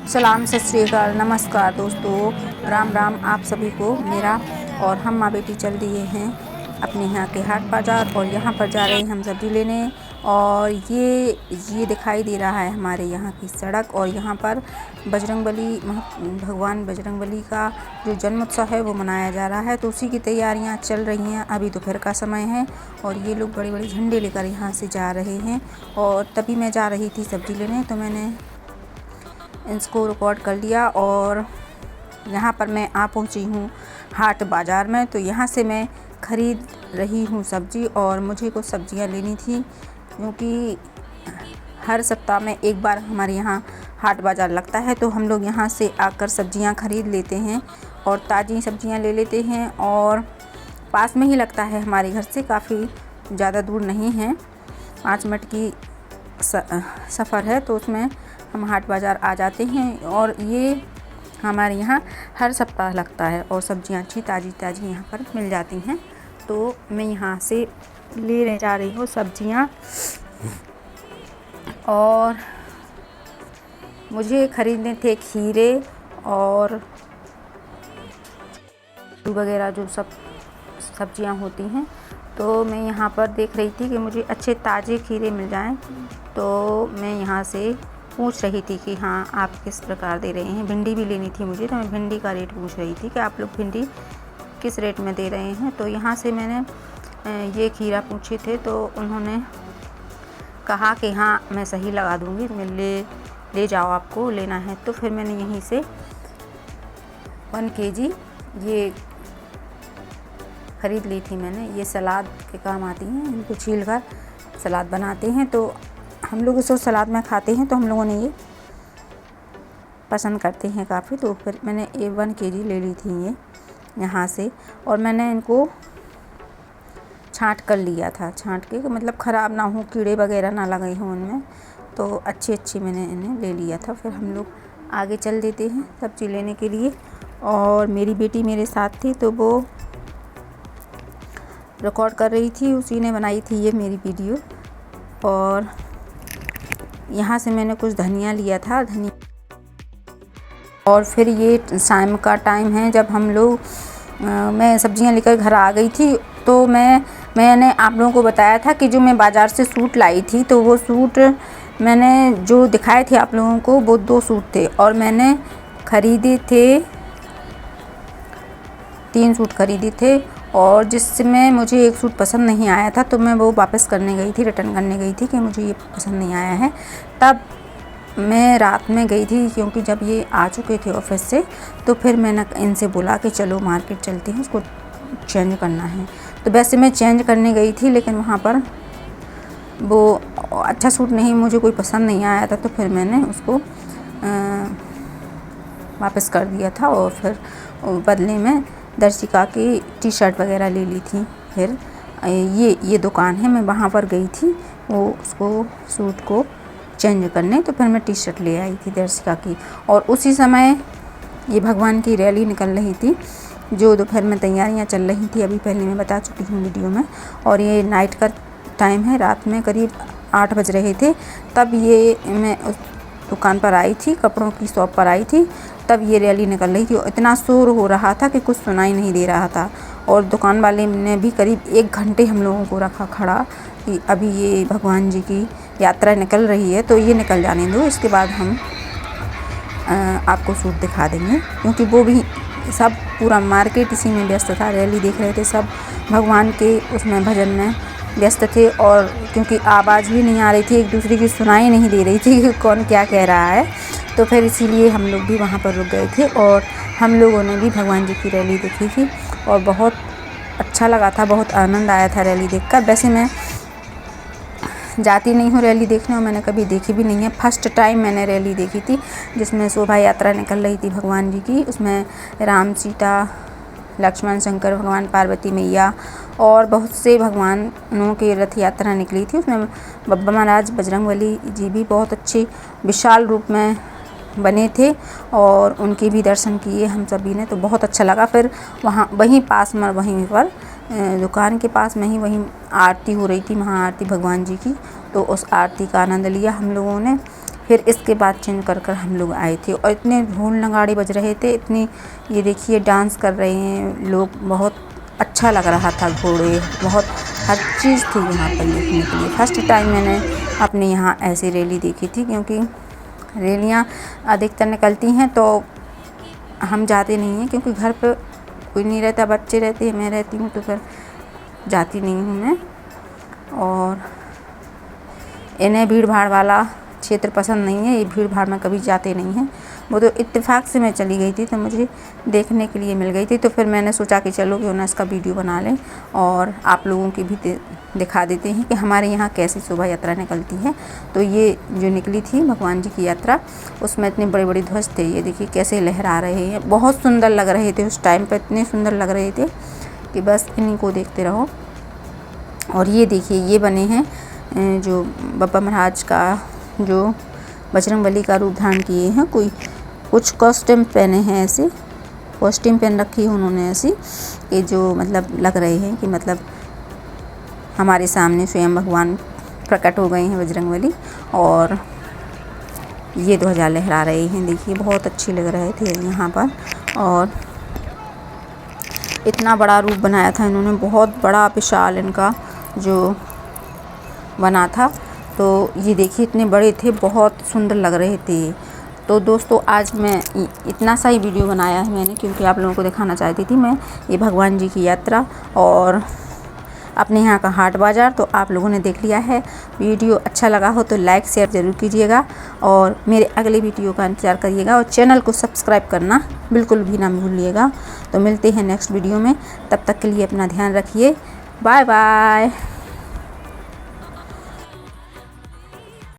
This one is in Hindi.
सलाम, सत श्री अकाल, नमस्कार दोस्तों, राम राम आप सभी को मेरा। और हम माँ बेटी चल दिए हैं अपने यहाँ के हाट बाज़ार और यहाँ पर जा रहे हैं हम सब्ज़ी लेने। और ये दिखाई दे रहा है हमारे यहाँ की सड़क। और यहाँ पर बजरंगबली भगवान बजरंगबली का जो जन्मोत्सव है वो मनाया जा रहा है, तो उसी की तैयारियाँ चल रही हैं। अभी दोपहर का समय है और ये लोग बड़े बड़े झंडे लेकर यहाँ से जा रहे हैं। और तभी मैं जा रही थी सब्ज़ी लेने, तो मैंने इसको रिकॉर्ड कर लिया। और यहाँ पर मैं आ पहुँची हूँ हाट बाज़ार में, तो यहाँ से मैं ख़रीद रही हूँ सब्ज़ी। और मुझे कुछ सब्ज़ियाँ लेनी थी क्योंकि हर सप्ताह में एक बार हमारे यहाँ हाट बाज़ार लगता है, तो हम लोग यहाँ से आकर सब्ज़ियाँ ख़रीद लेते हैं और ताज़ी सब्ज़ियाँ ले लेते हैं। और पास में ही लगता है हमारे घर से, काफ़ी ज़्यादा दूर नहीं है, 5 मिनट की सफ़र है, तो उसमें हम हाट बाज़ार आ जाते हैं। और ये हमारे यहाँ हर सप्ताह लगता है और सब्ज़ियाँ अच्छी ताज़ी ताज़ी यहाँ पर मिल जाती हैं। तो मैं यहाँ से ले जा रही हूँ सब्ज़ियाँ। और मुझे ख़रीदने थे खीरे और वगैरह जो सब सब्ज़ियाँ होती हैं। तो मैं यहाँ पर देख रही थी कि मुझे अच्छे ताज़े खीरे मिल जाएं, तो मैं यहाँ से पूछ रही थी कि हाँ आप किस प्रकार दे रहे हैं। भिंडी भी लेनी थी मुझे, तो मैं भिंडी का रेट पूछ रही थी कि आप लोग भिंडी किस रेट में दे रहे हैं। तो यहाँ से मैंने ये खीरा पूछे थे, तो उन्होंने कहा कि हाँ मैं सही लगा दूँगी, मैं ले जाओ, आपको लेना है। तो फिर मैंने यहीं से 1 kg ये ख़रीद ली थी मैंने। ये सलाद के काम आती हैं, इनको छील कर सलाद बनाते हैं, तो हम लोग इसको सलाद में खाते हैं, तो हम लोगों ने ये पसंद करते हैं काफ़ी। तो फिर मैंने 1 kg ले ली थी ये यहाँ से। और मैंने इनको छाँट कर लिया था, छाँट के मतलब ख़राब ना हो, कीड़े वगैरह ना लगे हों उनमें, तो अच्छी मैंने इन्हें ले लिया था। फिर हम लोग आगे चल देते हैं सब्ज़ी लेने के लिए। और मेरी बेटी मेरे साथ थी, तो वो रिकॉर्ड कर रही थी, उसी ने बनाई थी ये मेरी वीडियो। और यहाँ से मैंने कुछ धनिया लिया था, और फिर ये शाम का टाइम है जब हम लोग मैं सब्ज़ियाँ लेकर घर आ गई थी। तो मैंने आप लोगों को बताया था कि जो मैं बाज़ार से सूट लाई थी, तो वो सूट मैंने जो दिखाए थे आप लोगों को, वो 2 सूट थे और मैंने ख़रीदे थे 3 सूट ख़रीदे थे। और जिसमें मुझे एक सूट पसंद नहीं आया था, तो मैं वो वापस करने गई थी, रिटर्न करने गई थी कि मुझे ये पसंद नहीं आया है। तब मैं रात में गई थी, क्योंकि जब ये आ चुके थे ऑफिस से, तो फिर मैंने इनसे बोला कि चलो मार्केट चलते हैं, उसको चेंज करना है। तो वैसे मैं चेंज करने गई थी, लेकिन वहाँ पर वो अच्छा सूट नहीं, मुझे कोई पसंद नहीं आया था, तो फिर मैंने उसको वापस कर दिया था। और फिर बदले में दर्शिका की टी-शर्ट वगैरह ले ली थी। फिर ये दुकान है, मैं वहाँ पर गई थी वो उसको सूट को चेंज करने, तो फिर मैं टी-शर्ट ले आई थी दर्शिका की। और उसी समय ये भगवान की रैली निकल रही थी, जो दोपहर में तैयारियां चल रही थी, अभी पहले मैं बता चुकी हूँ वीडियो में। और ये नाइट का टाइम है, रात में करीब 8 बज रहे थे, तब ये मैं उस दुकान पर आई थी, कपड़ों की शॉप पर आई थी, तब ये रैली निकल रही थी। इतना शोर हो रहा था कि कुछ सुनाई नहीं दे रहा था। और दुकान वाले ने भी करीब 1 घंटे हम लोगों को रखा खड़ा कि अभी ये भगवान जी की यात्रा निकल रही है, तो ये निकल जाने दो, इसके बाद हम आपको सूट दिखा देंगे। क्योंकि वो भी सब पूरा मार्केट इसी में व्यस्त था, रैली देख रहे थे सब, भगवान के उसमें भजन में व्यस्त थे। और क्योंकि आवाज़ भी नहीं आ रही थी, एक दूसरे की सुनाई नहीं दे रही थी कि कौन क्या कह रहा है, तो फिर इसीलिए हम लोग भी वहाँ पर रुक गए थे। और हम लोगों ने भी भगवान जी की रैली देखी थी और बहुत अच्छा लगा था, बहुत आनंद आया था रैली देखकर। वैसे मैं जाती नहीं हूँ रैली देखने, और मैंने कभी देखी भी नहीं है, फर्स्ट टाइम मैंने रैली देखी थी जिसमें शोभा यात्रा निकल रही थी भगवान जी की। उसमें राम, सीता, लक्ष्मण, शंकर भगवान, पार्वती मैया और बहुत से भगवानों की रथ यात्रा निकली थी। उसमें बब्बा महाराज बजरंगबली जी भी बहुत अच्छे विशाल रूप में बने थे, और उनके भी दर्शन किए हम सभी ने, तो बहुत अच्छा लगा। फिर वहाँ वहीं पास में, वहीं पर दुकान के पास में ही वहीं आरती हो रही थी, महाआरती भगवान जी की, तो उस आरती का आनंद लिया हम लोगों ने। फिर इसके बाद चेंज कर कर हम लोग आए थे। और इतने ढोल नगाड़े बज रहे थे, इतनी ये देखिए डांस कर रहे हैं लोग, बहुत अच्छा लग रहा था। घोड़े बहुत हर चीज़ थी यहाँ पर देखने के लिए। फर्स्ट टाइम मैंने अपने यहाँ ऐसी रैली देखी थी, क्योंकि रैलियाँ अधिकतर निकलती हैं तो हम जाते नहीं हैं, क्योंकि घर पे कोई नहीं रहता, बच्चे रहते हैं, मैं रहती हूँ, तो फिर जाती नहीं हूँ मैं। और इन्हें भीड़ भाड़ वाला क्षेत्र पसंद नहीं है, ये भीड़ भाड़ में कभी जाते नहीं हैं। वो तो इत्तेफाक से मैं चली गई थी, तो मुझे देखने के लिए मिल गई थी, तो फिर मैंने सोचा कि चलो क्यों ना इसका वीडियो बना लें और आप लोगों की भी दिखा देते हैं कि हमारे यहाँ कैसी शोभा यात्रा निकलती है। तो ये जो निकली थी भगवान जी की यात्रा, उसमें इतने बड़े बड़े ध्वज थे, ये देखिए कैसे लहरा रहे हैं, बहुत सुंदर लग रहे थे उस टाइम पर, इतने सुंदर लग रहे थे कि बस इन्हीं को देखते रहो। और ये देखिए ये बने हैं जो बप्पा महाराज का जो बजरंगबली का रूप धारण किए हैं, कोई कुछ कॉस्ट्यूम पहने हैं, ऐसे कॉस्ट्यूम पहन रखी है उन्होंने ऐसी, कि जो मतलब लग रहे हैं कि मतलब हमारे सामने स्वयं भगवान प्रकट हो गए हैं बजरंगबली। और ये ध्वजा लहरा रहे हैं, देखिए बहुत अच्छे लग रहे थे यहाँ पर। और इतना बड़ा रूप बनाया था इन्होंने, बहुत बड़ा विशाल इनका जो बना था। तो ये देखिए इतने बड़े थे, बहुत सुंदर लग रहे थे। तो दोस्तों आज मैं इतना सा ही वीडियो बनाया है मैंने, क्योंकि आप लोगों को दिखाना चाहती थी मैं ये भगवान जी की यात्रा और अपने यहाँ का हाट बाज़ार। तो आप लोगों ने देख लिया है। वीडियो अच्छा लगा हो तो लाइक शेयर ज़रूर कीजिएगा और मेरे अगले वीडियो का इंतज़ार करिएगा, और चैनल को सब्सक्राइब करना बिल्कुल भी ना भूलिएगा। तो मिलते हैं नेक्स्ट वीडियो में, तब तक के लिए अपना ध्यान रखिए। Bye bye.